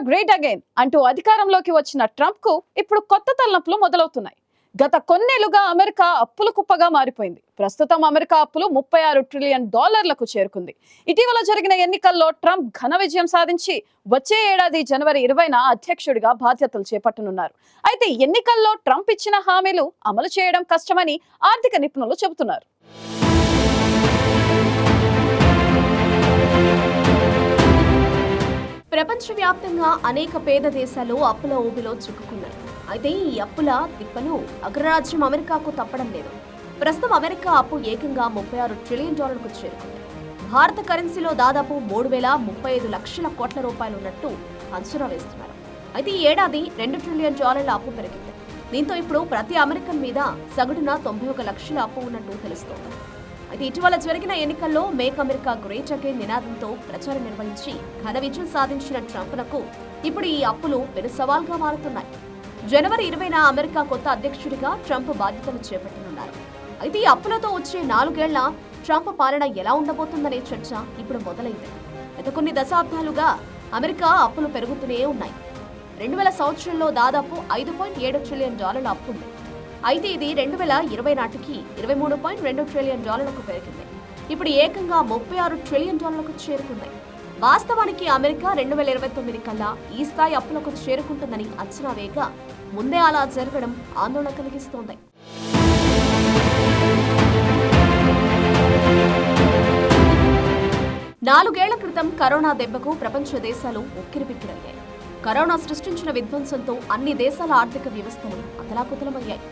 Great again అంటూ అధికారంలోకి వచ్చిన ట్రంప్ కు ఇప్పుడు కొత్త తలనొప్పులు మొదలవుతున్నాయి. గత కొన్నేళ్లుగా అమెరికా అప్పుల కుప్పగా మారిపోయింది. ప్రస్తుతం అమెరికా అప్పులు $36 ట్రిలియన్ చేరుకుంది. ఇటీవల జరిగిన ఎన్నికల్లో ట్రంప్ ఘన విజయం సాధించి వచ్చే ఏడాది జనవరి 20న అధ్యక్షుడిగా బాధ్యతలు చేపట్టనున్నారు. అయితే ఎన్నికల్లో ట్రంప్ ఇచ్చిన హామీలు అమలు చేయడం కష్టమని ఆర్థిక నిపుణులు చెబుతున్నారు. ప్రపంచవ్యాప్తంగా అనేక పేద దేశాలు అప్పుల ఊబిలో చిక్కుకున్నాయి. అయితే ఈ అప్పుల తిప్పలు అగ్రరాజ్యం అమెరికాకు తప్పడం లేదు. ప్రస్తుతం అమెరికా అప్పు ఏకంగా $36 ట్రిలియన్ చేరుకుంది. భారత కరెన్సీలో దాదాపు 3,035 లక్షల కోట్ల రూపాయలు ఉన్నట్టు అంచనా వేస్తున్నారు. అయితే ఈ ఏడాది $2 ట్రిలియన్ అప్పు పెరిగింది. దీంతో ఇప్పుడు ప్రతి అమెరికన్ మీద సగటున 91 లక్షల అప్పు ఉన్నట్టు తెలుస్తోంది. అయితే ఇటీవల జరిగిన ఎన్నికల్లో మేక్ అమెరికా గ్రేట్ అగైన్ నినాదంతో ప్రచారం నిర్వహించి ఘన విజయం సాధించిన ట్రంప్నకు ఇప్పుడు ఈ అప్పులు పెను సవాల్గా మారుతున్నాయి. జనవరి 20న అమెరికా కొత్త అధ్యక్షుడిగా ట్రంప్ బాధ్యతలు చేపట్టనున్నారు. అయితే ఈ అప్పులతో వచ్చే 4 ఏళ్ల ట్రంప్ పాలన ఎలా ఉండబోతుందనే చర్చ ఇప్పుడు మొదలైంది. గత కొన్ని దశాబ్దాలుగా అమెరికా అప్పులు పెరుగుతూనే ఉన్నాయి. 2000 సంవత్సరంలో దాదాపు $5.7 ట్రిలియన్ అప్పు ఉంది. అయితే ఇది 2020 నాటికి $23.2 ట్రిలియన్ పెరిగింది. ఇప్పుడు ఏకంగా $36 ట్రిలియన్ చేరుకుంది. వాస్తవానికి అమెరికా 2029 కల్లా ఈ స్థాయి అప్పులకు చేరుకుంటుందని అంచనా వేయగా ముందే అలా జరగడం ఆందోళన కలిగిస్తోంది. నాలుగేళ్ల క్రితం కరోనా దెబ్బకు ప్రపంచ దేశాలు ఉక్కిరిబిక్కిరయ్యాయి. కరోనా సృష్టించిన విధ్వంసంతో అన్ని దేశాల ఆర్థిక వ్యవస్థలు అతలాకుతలమయ్యాయి.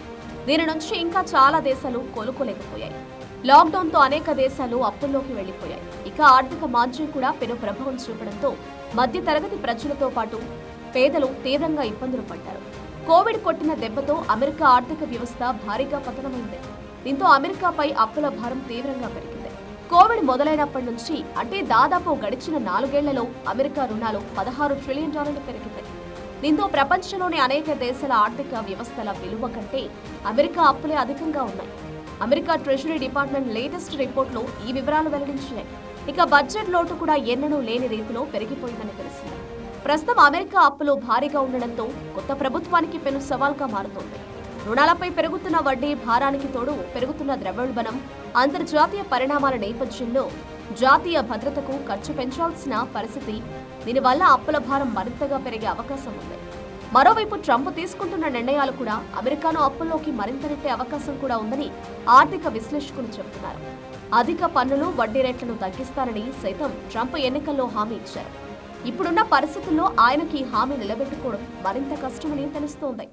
దీని నుంచి ఇంకా చాలా దేశాలు కోలుకోలేకపోయాయి. లాక్డౌన్తో అనేక దేశాలు అప్పుల్లోకి వెళ్లిపోయాయి. ఇక ఆర్థిక మాంద్యం కూడా పెను ప్రభావం చూపడంతో మధ్య తరగతి ప్రజలతో పాటు పేదలు తీవ్రంగా ఇబ్బందులు పడ్డారు. కోవిడ్ కొట్టిన దెబ్బతో అమెరికా ఆర్థిక వ్యవస్థ భారీగా పతనమైంది. దీంతో అమెరికాపై అప్పుల భారం తీవ్రంగా పెరిగింది. కోవిడ్ మొదలైనప్పటి నుంచి అంటే దాదాపు గడిచిన 4 ఏళ్లలో అమెరికా రుణాలు $16 ట్రిలియన్ పెరిగింది. దీంతో ప్రపంచంలోని అనేక దేశాల ఆర్థిక వ్యవస్థల విలువ కంటే అమెరికా అప్పులే అధికంగా ఉన్నాయి. అమెరికా ట్రెజరీ డిపార్ట్మెంట్ లేటెస్ట్ రిపోర్ట్లో ఈ వివరాలు వెల్లడించాయి. ఇక బడ్జెట్ లోటు కూడా ఎన్నడూ లేని రీతిలో పెరిగిపోయిందని తెలిసింది. ప్రస్తుతం అమెరికా అప్పులు భారీగా ఉండడంతో కొత్త ప్రభుత్వానికి పెను సవాల్గా మారుతోంది. రుణాలపై పెరుగుతున్న వడ్డీ భారానికి తోడు పెరుగుతున్న ద్రవ్యోల్బణం, అంతర్జాతీయ పరిణామాల నేపథ్యంలో జాతీయ భద్రతకు ఖర్చు పెంచాల్సిన పరిస్థితి. దీనివల్ల అప్పుల భారం మరింతగా పెరిగే అవకాశం ఉంది. మరోవైపు ట్రంప్ తీసుకుంటున్న నిర్ణయాలు కూడా అమెరికాను అప్పుల్లోకి మరింత నెట్టే అవకాశం కూడా ఉందని ఆర్థిక విశ్లేషకులు చెబుతున్నారు. అధిక పన్నులు, వడ్డీ రేట్లను తగ్గిస్తారని సైతం ట్రంప్ ఎన్నికల్లో హామీ ఇచ్చారు. ఇప్పుడున్న పరిస్థితుల్లో ఆయనకి హామీ నిలబెట్టుకోవడం మరింత కష్టమని తెలుస్తోంది.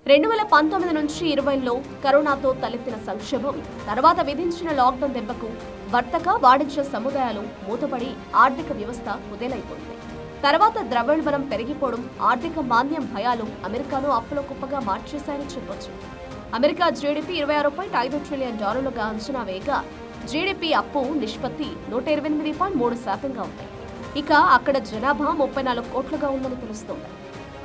2019 నుంచి 20లో కరోనాతో తలెత్తిన సంక్షోభం, తర్వాత విధించిన లాక్డౌన్ దెబ్బకు వర్తక, వాణిజ్య సముదాయాలు మూతపడి ఆర్థిక వ్యవస్థ కుదేలైపోయింది. తర్వాత ద్రవ్యోల్బణం పెరిగిపోవడం, ఆర్థిక మాంద్యం భయాలు అమెరికాను అప్పుల కుప్పగా మార్చేశాయని చెప్పొచ్చు. అమెరికా జీడీపీ $26.5 ట్రిలియన్ అంచనా వేయగా జీడీపీ అప్పు నిష్పత్తి 128.3% ఉంది. ఇక అక్కడ జనాభా 34 కోట్లుగా ఉందని తెలుస్తోంది.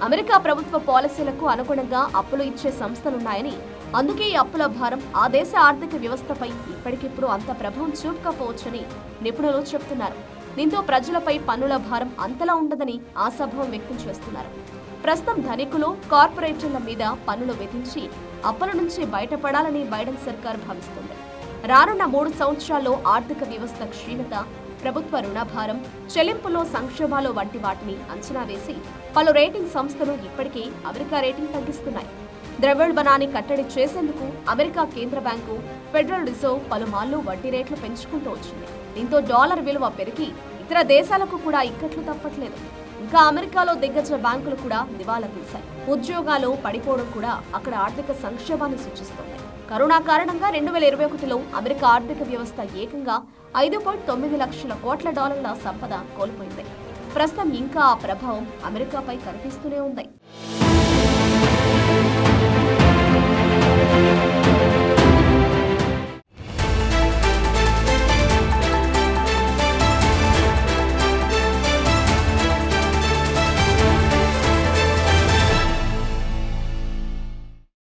అమెరికా ప్రభుత్వ పాలసీలకు అనుగుణంగా అప్పులు ఇచ్చే సంస్థలున్నాయని, అందుకే ఈ అప్పుల భారం ఆ దేశ ఆర్థిక వ్యవస్థపై ఇప్పటికిప్పుడు అంత ప్రభావం చూపకపోవచ్చని నిపుణులు చెబుతున్నారు. దీంతో ప్రజలపై పన్నుల భారం అంతలా ఉండదని ఆశాభావం వ్యక్తం చేస్తున్నారు. ప్రస్తుతం ధనికులు, కార్పొరేటర్ల మీద పన్నులు విధించి అప్పుల నుంచి బయటపడాలని బైడెన్ సర్కార్ భావిస్తుంది. రానున్న 3 సంవత్సరాల్లో ఆర్థిక వ్యవస్థ క్షీణత, ప్రభుత్వ రుణభారం, చెల్లింపులో సంక్షోభాలు వంటి వాటిని అంచనా వేసి పలు రేటింగ్ సంస్థలు ఇప్పటికే అమెరికా రేటింగ్ తగ్గిస్తున్నాయి. ద్రవ్యోల్బణాన్ని కట్టడి చేసేందుకు అమెరికా కేంద్ర బ్యాంకు, ఫెడరల్ రిజర్వ్ పలుమార్లు వడ్డీ రేట్లు పెంచుకుంటూ వచ్చింది. దీంతో డాలర్ విలువ పెరిగి ఇతర దేశాలకు కూడా ఇక్కట్లు తప్పట్లేదు. ఇంకా అమెరికాలో దిగ్గజ బ్యాంకులు కూడా దివాలా తీశాయి. ఉద్యోగాలు పడిపోవడం కూడా అక్కడ ఆర్థిక సంక్షోభాన్ని సూచిస్తోంది. కరోనా కారణంగా 2021లో అమెరికా ఆర్థిక వ్యవస్థ ఏకంగా $5.9 లక్షల కోట్ల సంపద కోల్పోయింది. ప్రస్తుతం ఇంకా ఆ ప్రభావం అమెరికాపై కనిపిస్తూనే ఉంది.